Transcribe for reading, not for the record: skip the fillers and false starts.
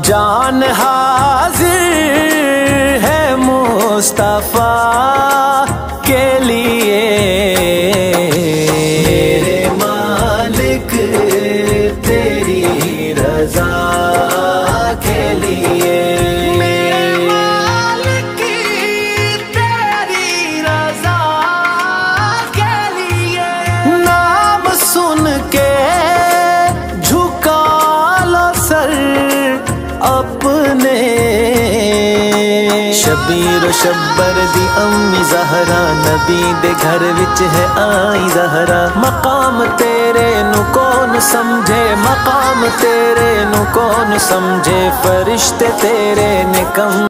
जान हाजिर है मुस्तफा के लिए, मेरे मालिक तेरी रजा के लिए, मेरे मालिक तेरी रजा के लिए। नाम सुन के झुका लो सर अपने, शबीर शब्बर दी अम्मी ज़हरा, नबी दे घर विच है आई ज़हरा। मकाम तेरे नु कौन समझे, मकाम तेरे नु कौन समझे, फरिश्ते तेरे ने कम